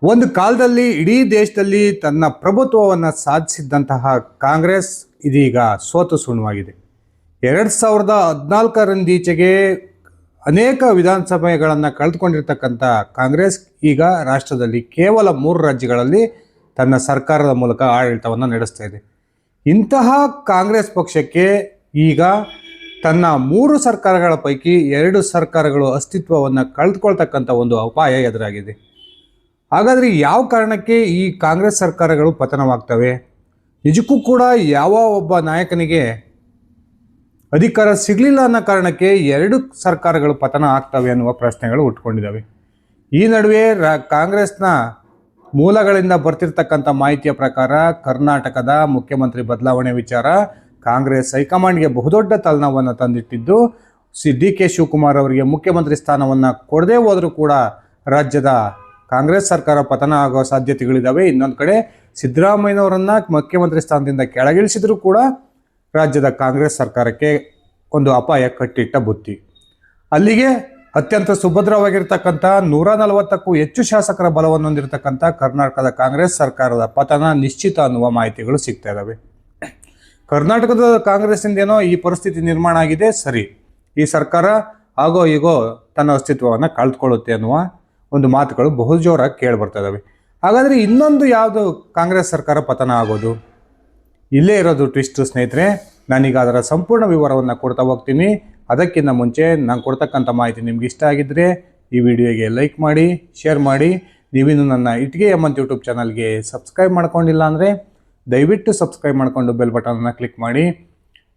ಒಂದು ಕಾಲದಲ್ಲಿ ಇಡೀ ದೇಶದಲ್ಲಿ ತನ್ನ ಪ್ರಭುತ್ವವನ್ನು ಸಾಧಿಸಿದ್ದಂತಹ ಕಾಂಗ್ರೆಸ್ ಇದೀಗ ಸೋತು ಸುಣ್ಣವಾಗಿದೆ. 2014ರಿಂದೀಚೆಗೆ ಅನೇಕ ವಿಧಾನಸಭೆಗಳನ್ನು ಕಳೆದುಕೊಂಡಿರ್ತಕ್ಕಂಥ ಕಾಂಗ್ರೆಸ್ ಈಗ ರಾಷ್ಟ್ರದಲ್ಲಿ ಕೇವಲ 3 ರಾಜ್ಯಗಳಲ್ಲಿ ತನ್ನ ಸರ್ಕಾರದ ಮೂಲಕ ಆಡಳಿತವನ್ನು ನಡೆಸ್ತಾ ಇದೆ. ಇಂತಹ ಕಾಂಗ್ರೆಸ್ ಪಕ್ಷಕ್ಕೆ ಈಗ ತನ್ನ 3 ಸರ್ಕಾರಗಳ ಪೈಕಿ 2 ಸರ್ಕಾರಗಳು ಅಸ್ತಿತ್ವವನ್ನು ಕಳೆದುಕೊಳ್ತಕ್ಕಂಥ ಒಂದು ಅಪಾಯ ಎದುರಾಗಿದೆ. ಹಾಗಾದರೆ ಯಾವ ಕಾರಣಕ್ಕೆ ಈ ಕಾಂಗ್ರೆಸ್ ಸರ್ಕಾರಗಳು ಪತನವಾಗ್ತವೆ? ನಿಜಕ್ಕೂ ಕೂಡ ಯಾವ ಒಬ್ಬ ನಾಯಕನಿಗೆ ಅಧಿಕಾರ ಸಿಗಲಿಲ್ಲ ಅನ್ನೋ ಕಾರಣಕ್ಕೆ 2 ಸರ್ಕಾರಗಳು ಪತನ ಆಗ್ತವೆ ಅನ್ನುವ ಪ್ರಶ್ನೆಗಳು ಹುಟ್ಕೊಂಡಿದ್ದಾವೆ. ಈ ನಡುವೆ ಕಾಂಗ್ರೆಸ್ನ ಮೂಲಗಳಿಂದ ಬರ್ತಿರ್ತಕ್ಕಂಥ ಮಾಹಿತಿಯ ಪ್ರಕಾರ ಕರ್ನಾಟಕದ ಮುಖ್ಯಮಂತ್ರಿ ಬದಲಾವಣೆ ವಿಚಾರ ಕಾಂಗ್ರೆಸ್ ಹೈಕಮಾಂಡ್ಗೆ ಬಹುದೊಡ್ಡ ತಲೆನೋವನ್ನು ತಂದಿಟ್ಟಿದ್ದು, ಡಿ.ಕೆ. ಶಿವಕುಮಾರ್ ಅವರಿಗೆ ಮುಖ್ಯಮಂತ್ರಿ ಸ್ಥಾನವನ್ನು ಕೊಡದೇ ಹೋದರೂ ಕೂಡ ರಾಜ್ಯದ ಕಾಂಗ್ರೆಸ್ ಸರ್ಕಾರ ಪತನ ಆಗೋ ಸಾಧ್ಯತೆಗಳಿದ್ದಾವೆ. ಇನ್ನೊಂದು ಕಡೆ ಸಿದ್ದರಾಮಯ್ಯನವರನ್ನು ಮುಖ್ಯಮಂತ್ರಿ ಸ್ಥಾನದಿಂದ ಕೆಳಗಿಳಿಸಿದರೂ ಕೂಡ ರಾಜ್ಯದ ಕಾಂಗ್ರೆಸ್ ಸರ್ಕಾರಕ್ಕೆ ಒಂದು ಅಪಾಯ ಕಟ್ಟಿಟ್ಟ ಬುತ್ತಿ. ಅಲ್ಲಿಗೆ ಅತ್ಯಂತ ಸುಭದ್ರವಾಗಿರ್ತಕ್ಕಂಥ 140ಕ್ಕೂ ಹೆಚ್ಚು ಶಾಸಕರ ಬಲವನ್ನು ಹೊಂದಿರತಕ್ಕಂಥ ಕರ್ನಾಟಕದ ಕಾಂಗ್ರೆಸ್ ಸರ್ಕಾರದ ಪತನ ನಿಶ್ಚಿತ ಅನ್ನುವ ಮಾಹಿತಿಗಳು ಸಿಗ್ತಾ ಇದ್ದಾವೆ. ಕರ್ನಾಟಕದ ಕಾಂಗ್ರೆಸ್ಸಿಂದೇನೋ ಈ ಪರಿಸ್ಥಿತಿ ನಿರ್ಮಾಣ ಆಗಿದೆ, ಸರಿ, ಈ ಸರ್ಕಾರ ಆಗೋ ಈಗೋ ತನ್ನ ಅಸ್ತಿತ್ವವನ್ನು ಕಳೆದುಕೊಳ್ಳುತ್ತೆ ಅನ್ನುವ ಒಂದು ಮಾತುಗಳು ಬಹು ಜೋರಾಗಿ ಕೇಳಿ ಬರ್ತಾ ಇದ್ದಾವೆ. ಹಾಗಾದರೆ ಇನ್ನೊಂದು ಯಾವುದು ಕಾಂಗ್ರೆಸ್ ಸರ್ಕಾರ ಪತನ ಆಗೋದು? ಇಲ್ಲೇ ಇರೋದು ಟ್ವಿಸ್ಟ್ ಸ್ನೇಹಿತರೆ. ನಾನೀಗ ಅದರ ಸಂಪೂರ್ಣ ವಿವರವನ್ನು ಕೊಡ್ತಾ ಹೋಗ್ತೀನಿ. ಅದಕ್ಕಿಂತ ಮುಂಚೆ ನಾನು ಕೊಡ್ತಕ್ಕಂಥ ಮಾಹಿತಿ ನಿಮ್ಗೆ ಇಷ್ಟ ಆಗಿದ್ದರೆ ಈ ವಿಡಿಯೋಗೆ ಲೈಕ್ ಮಾಡಿ, ಶೇರ್ ಮಾಡಿ. ನೀವಿನ್ನು ನನ್ನ ಇಟ್ಗೆ ಹೇಮಂತ್ ಯೂಟ್ಯೂಬ್ ಚಾನಲ್ಗೆ ಸಬ್ಸ್ಕ್ರೈಬ್ ಮಾಡ್ಕೊಂಡಿಲ್ಲ ಅಂದರೆ ದಯವಿಟ್ಟು ಸಬ್ಸ್ಕ್ರೈಬ್ ಮಾಡಿಕೊಂಡು ಬೆಲ್ ಬಟನನ್ನು ಕ್ಲಿಕ್ ಮಾಡಿ.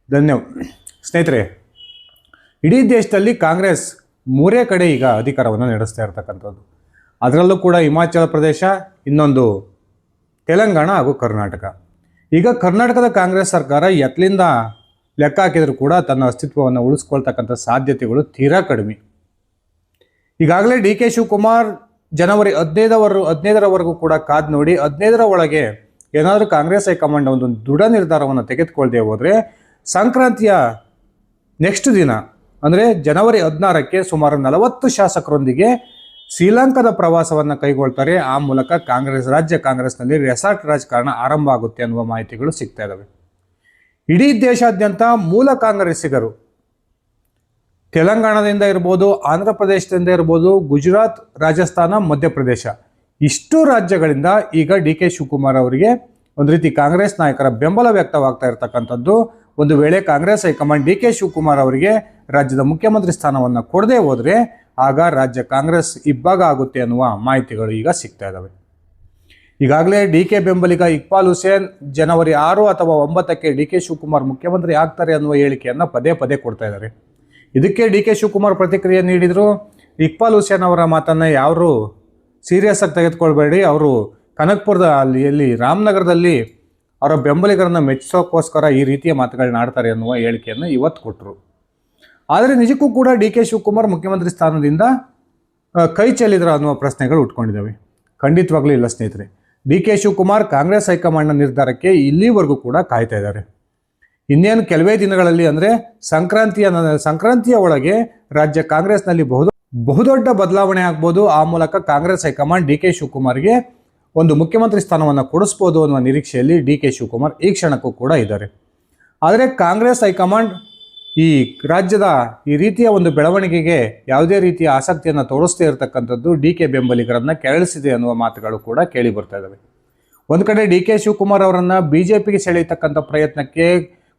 ಧನ್ಯವಾದ ಸ್ನೇಹಿತರೆ. ಇಡೀ ದೇಶದಲ್ಲಿ ಕಾಂಗ್ರೆಸ್ 3 ಕಡೆ ಈಗ ಅಧಿಕಾರವನ್ನು ನಡೆಸ್ತಾ ಇರ್ತಕ್ಕಂಥದ್ದು. ಅದರಲ್ಲೂ ಕೂಡ ಹಿಮಾಚಲ ಪ್ರದೇಶ, ಇನ್ನೊಂದು ತೆಲಂಗಾಣ ಹಾಗೂ ಕರ್ನಾಟಕ. ಈಗ ಕರ್ನಾಟಕದ ಕಾಂಗ್ರೆಸ್ ಸರ್ಕಾರ ಎತ್ತಲಿಂದ ಲೆಕ್ಕ ಹಾಕಿದರೂ ಕೂಡ ತನ್ನ ಅಸ್ತಿತ್ವವನ್ನು ಉಳಿಸ್ಕೊಳ್ತಕ್ಕಂಥ ಸಾಧ್ಯತೆಗಳು ತೀರಾ ಕಡಿಮೆ. ಈಗಾಗಲೇ ಡಿ.ಕೆ. ಶಿವಕುಮಾರ್ ಜನವರಿ 15ರವರೆಗೂ ಕೂಡ ಕಾದು ನೋಡಿ, 15ರ ಒಳಗೆ ಏನಾದರೂ ಕಾಂಗ್ರೆಸ್ ಹೈಕಮಾಂಡ್ ಒಂದು ದೃಢ ನಿರ್ಧಾರವನ್ನು ತೆಗೆದುಕೊಳ್ಳದೆ ಹೋದರೆ ಸಂಕ್ರಾಂತಿಯ ನೆಕ್ಸ್ಟ್ ದಿನ ಅಂದರೆ ಜನವರಿ 16ಕ್ಕೆ ಸುಮಾರು 40 ಶಾಸಕರೊಂದಿಗೆ ಶ್ರೀಲಂಕಾದ ಪ್ರವಾಸವನ್ನು ಕೈಗೊಳ್ತಾರೆ. ಆ ಮೂಲಕ ರಾಜ್ಯ ಕಾಂಗ್ರೆಸ್ನಲ್ಲಿ ರೆಸಾರ್ಟ್ ರಾಜಕಾರಣ ಆರಂಭ ಆಗುತ್ತೆ ಅನ್ನುವ ಮಾಹಿತಿಗಳು ಸಿಗ್ತಾ ಇದ್ದಾವೆ. ಇಡೀ ದೇಶಾದ್ಯಂತ ಮೂಲ ಕಾಂಗ್ರೆಸ್ಸಿಗರು ತೆಲಂಗಾಣದಿಂದ ಇರ್ಬೋದು, ಆಂಧ್ರ ಪ್ರದೇಶದಿಂದ ಇರ್ಬೋದು, ಗುಜರಾತ್, ರಾಜಸ್ಥಾನ, ಮಧ್ಯಪ್ರದೇಶ ಇಷ್ಟು ರಾಜ್ಯಗಳಿಂದ ಈಗ ಡಿ.ಕೆ. ಶಿವಕುಮಾರ್ ಅವರಿಗೆ ಒಂದು ರೀತಿ ಕಾಂಗ್ರೆಸ್ ನಾಯಕರ ಬೆಂಬಲ ವ್ಯಕ್ತವಾಗ್ತಾ ಇರತಕ್ಕಂಥದ್ದು. ಒಂದು ವೇಳೆ ಕಾಂಗ್ರೆಸ್ ಹೈಕಮಾಂಡ್ ಡಿ.ಕೆ. ಶಿವಕುಮಾರ್ ಅವರಿಗೆ ರಾಜ್ಯದ ಮುಖ್ಯಮಂತ್ರಿ ಸ್ಥಾನವನ್ನು ಕೊಡದೇ ಹೋದರೆ ಆಗ ರಾಜ್ಯ ಕಾಂಗ್ರೆಸ್ ಇಬ್ಬಾಗ ಆಗುತ್ತೆ ಅನ್ನುವ ಮಾಹಿತಿಗಳು ಈಗ ಸಿಗ್ತಾ ಇದ್ದಾವೆ. ಈಗಾಗಲೇ ಡಿ.ಕೆ. ಬೆಂಬಲಿಗ ಇಕ್ಬಾಲ್ ಹುಸೇನ್ ಜನವರಿ 6 ಅಥವಾ 9ಕ್ಕೆ ಡಿ.ಕೆ. ಶಿವಕುಮಾರ್ ಮುಖ್ಯಮಂತ್ರಿ ಆಗ್ತಾರೆ ಅನ್ನುವ ಹೇಳಿಕೆಯನ್ನು ಪದೇ ಪದೇ ಕೊಡ್ತಾ ಇದ್ದಾರೆ. ಇದಕ್ಕೆ ಡಿ.ಕೆ. ಶಿವಕುಮಾರ್ ಪ್ರತಿಕ್ರಿಯೆ ನೀಡಿದರು. ಇಕ್ಬಾಲ್ ಹುಸೇನ್ ಅವರ ಮಾತನ್ನು ಯಾರು ಸೀರಿಯಸ್ ಆಗಿ ತೆಗೆದುಕೊಳ್ಬೇಡಿ, ಅವರು ಕನಕಪುರದ ಎಲ್ಲಿ ರಾಮನಗರದಲ್ಲಿ ಅವರ ಬೆಂಬಲಿಗರನ್ನು ಮೆಚ್ಚಿಸೋಕ್ಕೋಸ್ಕರ ಈ ರೀತಿಯ ಮಾತುಗಳನ್ನ ಆಡ್ತಾರೆ ಅನ್ನುವ ಹೇಳಿಕೆಯನ್ನು ಇವತ್ತು ಕೊಟ್ಟರು. ಆದರೆ ನಿಜಕ್ಕೂ ಕೂಡ ಡಿ.ಕೆ. ಶಿವಕುಮಾರ್ ಮುಖ್ಯಮಂತ್ರಿ ಸ್ಥಾನದಿಂದ ಕೈ ಚೆಲ್ಲಿದ್ರು ಅನ್ನುವ ಪ್ರಶ್ನೆಗಳು ಉಟ್ಕೊಂಡಿದ್ದಾವೆ. ಖಂಡಿತವಾಗ್ಲೂ ಇಲ್ಲ ಸ್ನೇಹಿತರೆ. ಡಿ.ಕೆ. ಶಿವಕುಮಾರ್ ಕಾಂಗ್ರೆಸ್ ಹೈಕಮಾಂಡ್ನ ನಿರ್ಧಾರಕ್ಕೆ ಇಲ್ಲಿವರೆಗೂ ಕೂಡ ಕಾಯ್ತಾ ಇದ್ದಾರೆ. ಇನ್ನೇನು ಕೆಲವೇ ದಿನಗಳಲ್ಲಿ ಅಂದರೆ ಸಂಕ್ರಾಂತಿಯ ಒಳಗೆ ರಾಜ್ಯ ಕಾಂಗ್ರೆಸ್ನಲ್ಲಿ ಬಹುದೊಡ್ಡ ಬದಲಾವಣೆ ಆಗ್ಬೋದು. ಆ ಮೂಲಕ ಕಾಂಗ್ರೆಸ್ ಹೈಕಮಾಂಡ್ ಡಿ.ಕೆ. ಶಿವಕುಮಾರ್ಗೆ ಒಂದು ಮುಖ್ಯಮಂತ್ರಿ ಸ್ಥಾನವನ್ನು ಕೊಡಿಸ್ಬೋದು ಅನ್ನುವ ನಿರೀಕ್ಷೆಯಲ್ಲಿ ಡಿ.ಕೆ. ಶಿವಕುಮಾರ್ ಈ ಕ್ಷಣಕ್ಕೂ ಕೂಡ ಇದ್ದಾರೆ. ಆದರೆ ಕಾಂಗ್ರೆಸ್ ಹೈಕಮಾಂಡ್ ಈ ರಾಜ್ಯದ ಈ ರೀತಿಯ ಒಂದು ಬೆಳವಣಿಗೆಗೆ ಯಾವುದೇ ರೀತಿಯ ಆಸಕ್ತಿಯನ್ನು ತೋರಿಸದೇ ಇರತಕ್ಕಂಥದ್ದು ಡಿ.ಕೆ. ಬೆಂಬಲಿಗರನ್ನು ಕೆರಳಿಸಿದೆ ಅನ್ನುವ ಮಾತುಗಳು ಕೂಡ ಕೇಳಿ ಬರ್ತಾ ಇದ್ದಾವೆ. ಒಂದು ಕಡೆ ಡಿ.ಕೆ. ಶಿವಕುಮಾರ್ ಅವರನ್ನು BJPಗೆ ಸೆಳೆಯತಕ್ಕಂಥ ಪ್ರಯತ್ನಕ್ಕೆ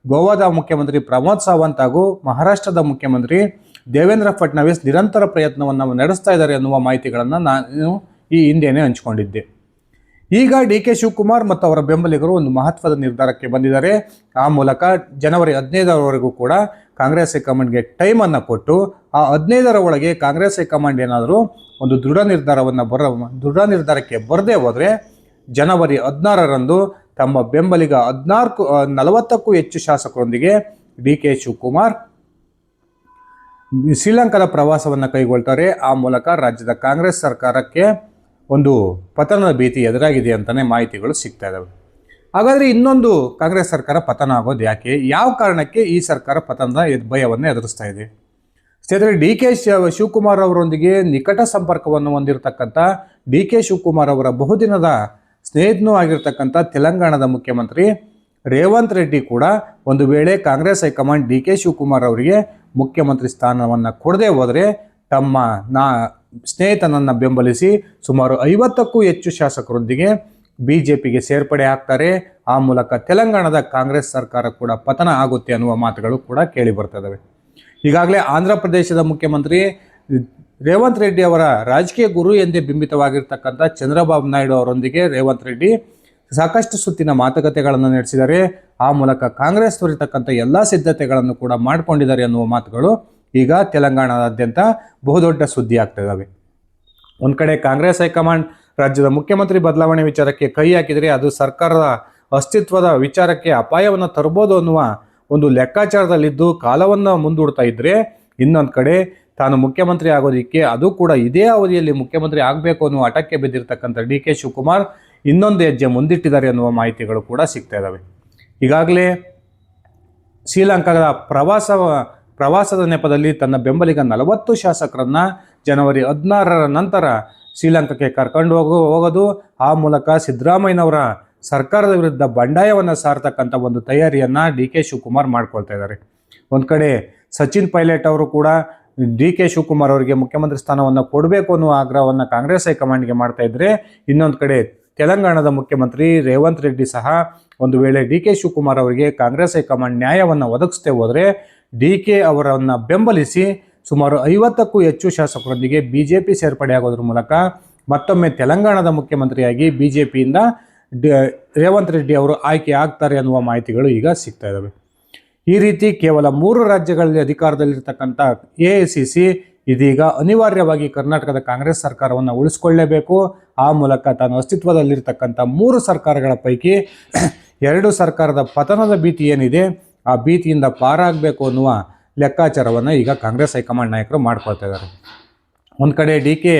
ಗೋವಾದ ಮುಖ್ಯಮಂತ್ರಿ ಪ್ರಮೋದ್ ಸಾವಂತ್ ಹಾಗೂ ಮಹಾರಾಷ್ಟ್ರದ ಮುಖ್ಯಮಂತ್ರಿ ದೇವೇಂದ್ರ ಫಡ್ನವೀಸ್ ನಿರಂತರ ಪ್ರಯತ್ನವನ್ನು ನಡೆಸ್ತಾ ಇದ್ದಾರೆ ಅನ್ನುವ ಮಾಹಿತಿಗಳನ್ನು ನಾನು ಈ ಹಿಂದೆಯೇ ಹಂಚಿಕೊಂಡಿದ್ದೆ. ಈಗ ಡಿ.ಕೆ. ಶಿವಕುಮಾರ್ ಮತ್ತು ಅವರ ಬೆಂಬಲಿಗರು ಒಂದು ಮಹತ್ವದ ನಿರ್ಧಾರಕ್ಕೆ ಬಂದಿದ್ದಾರೆ. ಆ ಮೂಲಕ ಜನವರಿ 15ರವರೆಗೂ ಕೂಡ ಕಾಂಗ್ರೆಸ್ ಹೈಕಮಾಂಡ್ಗೆ ಟೈಮನ್ನು ಕೊಟ್ಟು ಆ 15ರ ಒಳಗೆ ಕಾಂಗ್ರೆಸ್ ಹೈಕಮಾಂಡ್ ಏನಾದರೂ ಒಂದು ದೃಢ ನಿರ್ಧಾರಕ್ಕೆ ಬರದೇ ಹೋದರೆ ಜನವರಿ 16ರಂದು ತಮ್ಮ ಬೆಂಬಲಿಗ 40ಕ್ಕೂ ಹೆಚ್ಚು ಶಾಸಕರೊಂದಿಗೆ ಡಿ.ಕೆ. ಶಿವಕುಮಾರ್ ಶ್ರೀಲಂಕಾದ ಪ್ರವಾಸವನ್ನು ಕೈಗೊಳ್ತಾರೆ. ಆ ಮೂಲಕ ರಾಜ್ಯದ ಕಾಂಗ್ರೆಸ್ ಸರ್ಕಾರಕ್ಕೆ ಒಂದು ಪತನದ ಭೀತಿ ಎದುರಾಗಿದೆ ಅಂತಲೇ ಮಾಹಿತಿಗಳು ಸಿಗ್ತಾ ಇದ್ದಾವೆ. ಹಾಗಾದರೆ ಇನ್ನೊಂದು ಕಾಂಗ್ರೆಸ್ ಸರ್ಕಾರ ಪತನ ಆಗೋದು ಯಾಕೆ? ಯಾವ ಕಾರಣಕ್ಕೆ ಈ ಸರ್ಕಾರ ಪತನದ ಭಯವನ್ನು ಎದುರಿಸ್ತಾ ಇದೆ? ಸ್ನೇಹಿತರೆ, ಡಿ ಕೆ ಶಿವಕುಮಾರ್ ಅವರೊಂದಿಗೆ ನಿಕಟ ಸಂಪರ್ಕವನ್ನು ಹೊಂದಿರತಕ್ಕಂಥ ಡಿ ಕೆ ಶಿವಕುಮಾರ್ ಅವರ ಬಹುದಿನದ ಸ್ನೇಹಿತನೂ ಆಗಿರ್ತಕ್ಕಂಥ ತೆಲಂಗಾಣದ ಮುಖ್ಯಮಂತ್ರಿ ರೇವಂತ್ ರೆಡ್ಡಿ ಕೂಡ ಒಂದು ವೇಳೆ Congress high command D K Shivakumar ಅವರಿಗೆ ಮುಖ್ಯಮಂತ್ರಿ ಸ್ಥಾನವನ್ನು ಕೊಡದೆ ಹೋದರೆ ತಮ್ಮ ಸ್ನೇಹಿತನನ್ನು ಬೆಂಬಲಿಸಿ ಸುಮಾರು 50ಕ್ಕೂ ಹೆಚ್ಚು ಶಾಸಕರೊಂದಿಗೆ ಬಿಜೆಪಿಗೆ ಸೇರ್ಪಡೆ ಆಗ್ತಾರೆ. ಆ ಮೂಲಕ ತೆಲಂಗಾಣದ ಕಾಂಗ್ರೆಸ್ ಸರ್ಕಾರ ಕೂಡ ಪತನ ಆಗುತ್ತೆ ಅನ್ನುವ ಮಾತುಗಳು ಕೂಡ ಕೇಳಿ ಬರ್ತದವೆ. ಈಗಾಗಲೇ ಆಂಧ್ರ ಪ್ರದೇಶದ ಮುಖ್ಯಮಂತ್ರಿ ರೇವಂತ್ ರೆಡ್ಡಿ ಅವರ ರಾಜಕೀಯ ಗುರು ಎಂದೇ ಬಿಂಬಿತವಾಗಿರ್ತಕ್ಕಂಥ ಚಂದ್ರಬಾಬು ನಾಯ್ಡು ಅವರೊಂದಿಗೆ ರೇವಂತ್ ರೆಡ್ಡಿ ಸಾಕಷ್ಟು ಸುತ್ತಿನ ಮಾತುಕತೆಗಳನ್ನು ನಡೆಸಿದ್ದಾರೆ. ಆ ಮೂಲಕ ಕಾಂಗ್ರೆಸ್ ತೋರಿತಕ್ಕಂಥ ಎಲ್ಲ ಸಿದ್ಧತೆಗಳನ್ನು ಕೂಡ ಮಾಡಿಕೊಂಡಿದ್ದಾರೆ ಅನ್ನುವ ಮಾತುಗಳು ಈಗ ತೆಲಂಗಾಣದಾದ್ಯಂತ ಬಹುದೊಡ್ಡ ಸುದ್ದಿ ಆಗ್ತಿದ್ದಾವೆ. ಒಂದು ಕಡೆ ಕಾಂಗ್ರೆಸ್ ಹೈಕಮಾಂಡ್ ರಾಜ್ಯದ ಮುಖ್ಯಮಂತ್ರಿ ಬದಲಾವಣೆ ವಿಚಾರಕ್ಕೆ ಕೈ ಹಾಕಿದರೆ ಅದು ಸರ್ಕಾರದ ಅಸ್ತಿತ್ವದ ವಿಚಾರಕ್ಕೆ ಅಪಾಯವನ್ನು ತರಬಹುದು ಅನ್ನುವ ಒಂದು ಲೆಕ್ಕಾಚಾರದಲ್ಲಿದ್ದು ಕಾಲವನ್ನು ಮುಂದೂಡ್ತಾ ಇದ್ದರೆ, ಇನ್ನೊಂದು ಕಡೆ ತಾನು ಮುಖ್ಯಮಂತ್ರಿ ಆಗೋದಕ್ಕೆ ಅದು ಕೂಡ ಇದೇ ಅವಧಿಯಲ್ಲಿ ಮುಖ್ಯಮಂತ್ರಿ ಆಗಬೇಕು ಅನ್ನುವ ಹಠಕ್ಕೆ ಬಿದ್ದಿರ್ತಕ್ಕಂಥ ಡಿ ಕೆ ಶಿವಕುಮಾರ್ ಇನ್ನೊಂದು ಹೆಜ್ಜೆ ಮುಂದಿಟ್ಟಿದ್ದಾರೆ ಅನ್ನುವ ಮಾಹಿತಿಗಳು ಕೂಡ ಸಿಗ್ತಾ ಇದ್ದಾವೆ. ಈಗಾಗಲೇ ಶ್ರೀಲಂಕಾದ ಪ್ರವಾಸದ ನೆಪದಲ್ಲಿ ತನ್ನ ಬೆಂಬಲಿಗ 40 ಶಾಸಕರನ್ನು ಜನವರಿ 16ರ ನಂತರ ಶ್ರೀಲಂಕಾಕ್ಕೆ ಕರ್ಕೊಂಡು ಹೋಗೋದು, ಆ ಮೂಲಕ ಸಿದ್ದರಾಮಯ್ಯನವರ ಸರ್ಕಾರದ ವಿರುದ್ಧ ಬಂಡಾಯವನ್ನು ಸಾರ್ತಕ್ಕಂಥ ಒಂದು ತಯಾರಿಯನ್ನು ಡಿ ಕೆ ಶಿವಕುಮಾರ್ ಮಾಡ್ಕೊಳ್ತಾ ಇದ್ದಾರೆ. ಒಂದು ಕಡೆ ಸಚಿನ್ ಪೈಲಟ್ ಅವರು ಕೂಡ ಡಿ ಕೆ ಶಿವಕುಮಾರ್ ಅವರಿಗೆ ಮುಖ್ಯಮಂತ್ರಿ ಸ್ಥಾನವನ್ನು ಕೊಡಬೇಕು ಅನ್ನುವ ಆಗ್ರಹವನ್ನು ಕಾಂಗ್ರೆಸ್ ಹೈಕಮಾಂಡ್ಗೆ ಮಾಡ್ತಾ ಇದ್ದರೆ, ಇನ್ನೊಂದು ಕಡೆ ತೆಲಂಗಾಣದ ಮುಖ್ಯಮಂತ್ರಿ ರೇವಂತ್ ರೆಡ್ಡಿ ಸಹ ಒಂದು ವೇಳೆ ಡಿ ಕೆ ಶಿವಕುಮಾರ್ ಅವರಿಗೆ ಕಾಂಗ್ರೆಸ್ ಹೈಕಮಾಂಡ್ ನ್ಯಾಯವನ್ನು ಒದಗಿಸದೆ ಹೋದರೆ ಡಿ ಕೆ ಅವರನ್ನು ಬೆಂಬಲಿಸಿ ಸುಮಾರು 50ಕ್ಕೂ ಹೆಚ್ಚು ಶಾಸಕರೊಂದಿಗೆ ಬಿಜೆಪಿ ಸೇರ್ಪಡೆಯಾಗೋದ್ರ ಮೂಲಕ ಮತ್ತೊಮ್ಮೆ ತೆಲಂಗಾಣದ ಮುಖ್ಯಮಂತ್ರಿಯಾಗಿ ಬಿಜೆಪಿಯಿಂದ ರೇವಂತ್ ರೆಡ್ಡಿ ಅವರು ಆಯ್ಕೆ ಆಗ್ತಾರೆ ಅನ್ನುವ ಮಾಹಿತಿಗಳು ಈಗ ಸಿಗ್ತಾ ಇದ್ದಾವೆ. ಈ ರೀತಿ ಕೇವಲ 3 ರಾಜ್ಯಗಳಲ್ಲಿ ಅಧಿಕಾರದಲ್ಲಿರ್ತಕ್ಕಂಥ AICC ಇದೀಗ ಅನಿವಾರ್ಯವಾಗಿ ಕರ್ನಾಟಕದ ಕಾಂಗ್ರೆಸ್ ಸರ್ಕಾರವನ್ನು ಉಳಿಸ್ಕೊಳ್ಳೇಬೇಕು. ಆ ಮೂಲಕ ತಾನು ಅಸ್ತಿತ್ವದಲ್ಲಿರ್ತಕ್ಕಂಥ 3 ಸರ್ಕಾರಗಳ ಪೈಕಿ 2 ಸರ್ಕಾರದ ಪತನದ ಭೀತಿ ಏನಿದೆ ಆ ಭೀತಿಯಿಂದ ಪಾರಾಗಬೇಕು ಅನ್ನುವ ಲೆಕ್ಕಾಚಾರವನ್ನು ಈಗ ಕಾಂಗ್ರೆಸ್ ಹೈಕಮಾಂಡ್ ನಾಯಕರು ಮಾಡ್ಕೊಳ್ತಾ ಇದ್ದಾರೆ. ಒಂದು ಕಡೆ ಡಿ ಕೆ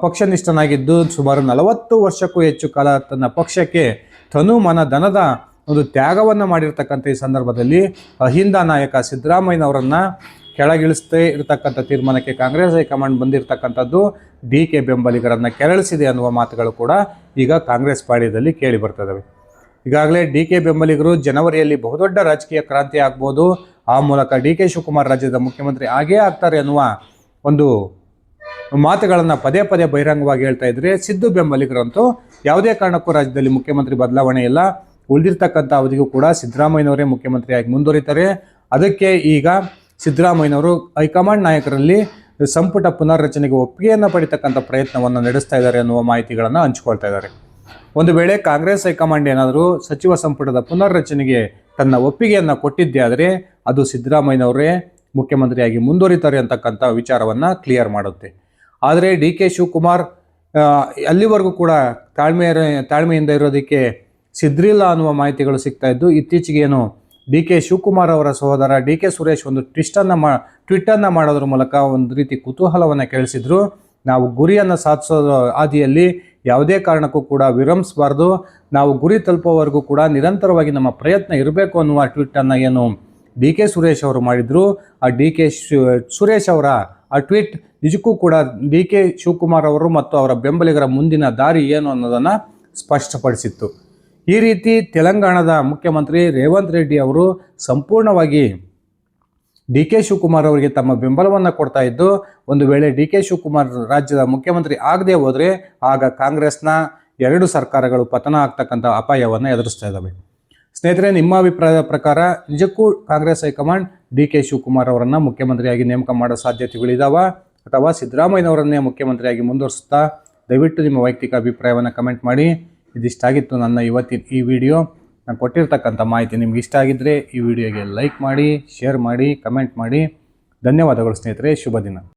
ಪಕ್ಷನಿಷ್ಠನಾಗಿದ್ದು ಸುಮಾರು 40 ವರ್ಷಕ್ಕೂ ಹೆಚ್ಚು ಕಾಲ ತನ್ನ ಪಕ್ಷಕ್ಕೆ ತನು ಮನ ಧನದ ಒಂದು ತ್ಯಾಗವನ್ನು ಮಾಡಿರ್ತಕ್ಕಂಥ ಈ ಸಂದರ್ಭದಲ್ಲಿ ಅಹಿಂದ ನಾಯಕ ಸಿದ್ದರಾಮಯ್ಯನವರನ್ನು ಕೆಳಗಿಳಿಸದೇ ಇರತಕ್ಕಂಥ ತೀರ್ಮಾನಕ್ಕೆ ಕಾಂಗ್ರೆಸ್ ಹೈಕಮಾಂಡ್ ಬಂದಿರತಕ್ಕಂಥದ್ದು ಡಿ ಕೆ ಬೆಂಬಲಿಗರನ್ನು ಕೆರಳಿಸಿದೆ ಅನ್ನುವ ಮಾತುಗಳು ಕೂಡ ಈಗ ಕಾಂಗ್ರೆಸ್ ಪಾಳ್ಯದಲ್ಲಿ ಕೇಳಿ ಬರ್ತದವೆ. ಈಗಾಗಲೇ ಡಿ ಕೆ ಬೆಂಬಲಿಗರು ಜನವರಿಯಲ್ಲಿ ಬಹುದೊಡ್ಡ ರಾಜಕೀಯ ಕ್ರಾಂತಿ ಆಗ್ಬೋದು, ಆ ಮೂಲಕ ಡಿ ಕೆ ಶಿವಕುಮಾರ್ ರಾಜ್ಯದ ಮುಖ್ಯಮಂತ್ರಿ ಆಗೇ ಆಗ್ತಾರೆ ಅನ್ನುವ ಒಂದು ಮಾತುಗಳನ್ನು ಪದೇ ಪದೇ ಬಹಿರಂಗವಾಗಿ ಹೇಳ್ತಾ ಇದ್ರೆ, ಸಿದ್ದು ಬೆಂಬಲಿಗರಂತೂ ಯಾವುದೇ ಕಾರಣಕ್ಕೂ ರಾಜ್ಯದಲ್ಲಿ ಮುಖ್ಯಮಂತ್ರಿ ಬದಲಾವಣೆ ಇಲ್ಲ, ಉಳಿದಿರ್ತಕ್ಕಂಥ ಅವಧಿಗೂ ಕೂಡ ಸಿದ್ದರಾಮಯ್ಯನವರೇ ಮುಖ್ಯಮಂತ್ರಿಯಾಗಿ ಮುಂದುವರಿತಾರೆ. ಅದಕ್ಕೆ ಈಗ ಸಿದ್ದರಾಮಯ್ಯನವರು ಹೈಕಮಾಂಡ್ ನಾಯಕರಲ್ಲಿ ಸಂಪುಟ ಪುನರ್ರಚನೆಗೆ ಒಪ್ಪಿಗೆಯನ್ನು ಪಡಿತಕ್ಕಂಥ ಪ್ರಯತ್ನವನ್ನು ನಡೆಸ್ತಾ ಇದ್ದಾರೆ ಅನ್ನುವ ಮಾಹಿತಿಗಳನ್ನು ಹಂಚಿಕೊಳ್ತಾ ಇದ್ದಾರೆ. ಒಂದು ವೇಳೆ ಕಾಂಗ್ರೆಸ್ ಹೈಕಮಾಂಡ್ ಏನಾದರೂ ಸಚಿವ ಸಂಪುಟದ ಪುನರ್ರಚನೆಗೆ ತನ್ನ ಒಪ್ಪಿಗೆಯನ್ನು ಕೊಟ್ಟಿದ್ದೇ ಆದರೆ ಅದು ಸಿದ್ದರಾಮಯ್ಯನವರೇ ಮುಖ್ಯಮಂತ್ರಿಯಾಗಿ ಮುಂದುವರಿತಾರೆ ಅಂತಕ್ಕಂಥ ವಿಚಾರವನ್ನು ಕ್ಲಿಯರ್ ಮಾಡುತ್ತೆ. ಆದರೆ ಡಿ ಕೆ ಶಿವಕುಮಾರ್ ಅಲ್ಲಿವರೆಗೂ ಕೂಡ ತಾಳ್ಮೆಯಿಂದ ಇರೋದಕ್ಕೆ ಸಿದ್ರಿಲ್ಲ ಅನ್ನುವ ಮಾಹಿತಿಗಳು ಸಿಗ್ತಾ ಇದ್ದು, ಇತ್ತೀಚೆಗೆ ಏನು ಡಿ ಕೆ ಶಿವಕುಮಾರ್ ಅವರ ಸಹೋದರ ಡಿ ಕೆ ಸುರೇಶ್ ಒಂದು ಟ್ವಿಟ್ಟನ್ನು ಮಾಡೋದ್ರ ಮೂಲಕ ಒಂದು ರೀತಿ ಕುತೂಹಲವನ್ನು ಕೇಳಿಸಿದ್ರು. ನಾವು ಗುರಿಯನ್ನು ಸಾಧಿಸೋ ಹಾದಿಯಲ್ಲಿ ಯಾವುದೇ ಕಾರಣಕ್ಕೂ ಕೂಡ ವಿರಮಿಸಬಾರ್ದು, ನಾವು ಗುರಿ ತಲುಪೋವರೆಗೂ ಕೂಡ ನಿರಂತರವಾಗಿ ನಮ್ಮ ಪ್ರಯತ್ನ ಇರಬೇಕು ಅನ್ನುವ ಟ್ವೀಟನ್ನು ಏನು ಡಿ ಕೆ ಸುರೇಶ್ ಅವರು ಮಾಡಿದರು. ಆ ಡಿ ಕೆ ಸುರೇಶ್ ಅವರ ಆ ಟ್ವೀಟ್ ನಿಜಕ್ಕೂ ಕೂಡ ಡಿ ಕೆ ಶಿವಕುಮಾರ್ ಅವರು ಮತ್ತು ಅವರ ಬೆಂಬಲಿಗರ ಮುಂದಿನ ದಾರಿ ಏನು ಅನ್ನೋದನ್ನು ಸ್ಪಷ್ಟಪಡಿಸಿತ್ತು. ಈ ರೀತಿ ತೆಲಂಗಾಣದ ಮುಖ್ಯಮಂತ್ರಿ ರೇವಂತ್ ರೆಡ್ಡಿ ಅವರು ಸಂಪೂರ್ಣವಾಗಿ ಡಿ ಕೆ ಶಿವಕುಮಾರ್ ಅವರಿಗೆ ತಮ್ಮ ಬೆಂಬಲವನ್ನು ಕೊಡ್ತಾ ಇದ್ದು, ಒಂದು ವೇಳೆ ಡಿ ಕೆ ಶಿವಕುಮಾರ್ ರಾಜ್ಯದ ಮುಖ್ಯಮಂತ್ರಿ ಆಗದೆ ಹೋದರೆ ಆಗ ಕಾಂಗ್ರೆಸ್ನ 2 ಸರ್ಕಾರಗಳು ಪತನ ಆಗ್ತಕ್ಕಂಥ ಅಪಾಯವನ್ನು ಎದುರಿಸ್ತಾ ಇದ್ದಾವೆ. ಸ್ನೇಹಿತರೆ, ನಿಮ್ಮ ಅಭಿಪ್ರಾಯದ ಪ್ರಕಾರ ನಿಜಕ್ಕೂ Congress high command D K Shivakumar ಅವರನ್ನು ಮುಖ್ಯಮಂತ್ರಿಯಾಗಿ ನೇಮಕ ಮಾಡೋ ಸಾಧ್ಯತೆಗಳಿದಾವ ಅಥವಾ ಸಿದ್ದರಾಮಯ್ಯನವರನ್ನೇ ಮುಖ್ಯಮಂತ್ರಿಯಾಗಿ ಮುಂದುವರಿಸುತ್ತಾ? ದಯವಿಟ್ಟು ನಿಮ್ಮ ವೈಯಕ್ತಿಕ ಅಭಿಪ್ರಾಯವನ್ನು ಕಮೆಂಟ್ ಮಾಡಿ. ಇದಿಷ್ಟಾಗಿತ್ತು ನನ್ನ ಇವತ್ತಿನ ಈ ವಿಡಿಯೋ. ನಾನು ಕೊಟ್ಟಿರ್ತಕ್ಕಂಥ ಮಾಹಿತಿ ನಿಮ್ಗೆ ಇಷ್ಟ ಆಗಿದ್ದರೆ ಈ ವಿಡಿಯೋಗೆ ಲೈಕ್ ಮಾಡಿ, ಶೇರ್ ಮಾಡಿ, ಕಮೆಂಟ್ ಮಾಡಿ. ಧನ್ಯವಾದಗಳು ಸ್ನೇಹಿತರೆ. ಶುಭ ದಿನ.